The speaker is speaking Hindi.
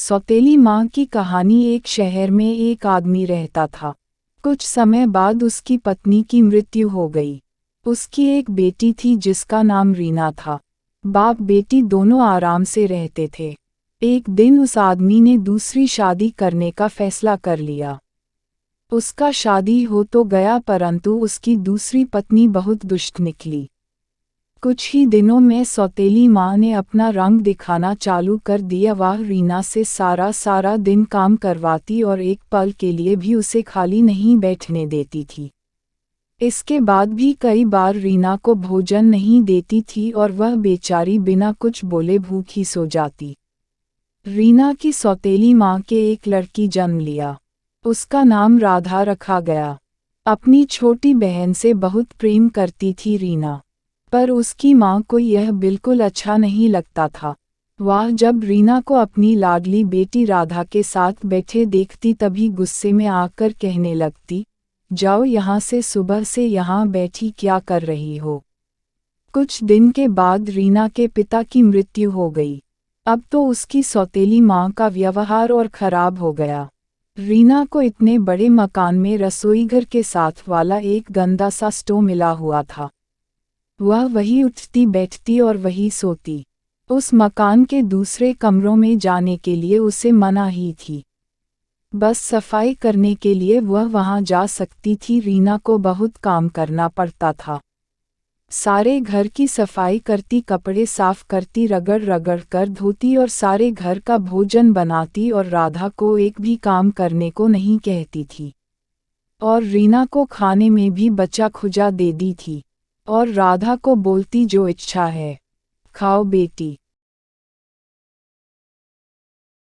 सौतेली माँ की कहानी। एक शहर में एक आदमी रहता था। कुछ समय बाद उसकी पत्नी की मृत्यु हो गई। उसकी एक बेटी थी जिसका नाम रीना था। बाप बेटी दोनों आराम से रहते थे। एक दिन उस आदमी ने दूसरी शादी करने का फैसला कर लिया। उसका शादी हो तो गया, परंतु उसकी दूसरी पत्नी बहुत दुष्ट निकली। कुछ ही दिनों में सौतेली माँ ने अपना रंग दिखाना चालू कर दिया। वह रीना से सारा दिन काम करवाती और एक पल के लिए भी उसे खाली नहीं बैठने देती थी। इसके बाद भी कई बार रीना को भोजन नहीं देती थी और वह बेचारी बिना कुछ बोले भूखी सो जाती। रीना की सौतेली माँ के एक लड़की जन्म लिया। उसका नाम राधा रखा गया। अपनी छोटी बहन से बहुत प्रेम करती थी रीना, पर उसकी माँ को यह बिल्कुल अच्छा नहीं लगता था। वह जब रीना को अपनी लाडली बेटी राधा के साथ बैठे देखती तभी गुस्से में आकर कहने लगती, जाओ यहाँ से, सुबह से यहाँ बैठी क्या कर रही हो। कुछ दिन के बाद रीना के पिता की मृत्यु हो गई। अब तो उसकी सौतेली माँ का व्यवहार और खराब हो गया। रीना को इतने बड़े मकान में रसोईघर के साथ वाला एक गंदा सा स्टोव मिला हुआ था। वह वही उठती बैठती और वही सोती। उस मकान के दूसरे कमरों में जाने के लिए उसे मना ही थी। बस सफाई करने के लिए वह वहां जा सकती थी। रीना को बहुत काम करना पड़ता था। सारे घर की सफाई करती, कपड़े साफ करती, रगड़ रगड़ कर धोती और सारे घर का भोजन बनाती और राधा को एक भी काम करने को नहीं कहती थी। और रीना को खाने में भी बचा खुजा दे दी थी। और राधा को बोलती, जो इच्छा है खाओ बेटी।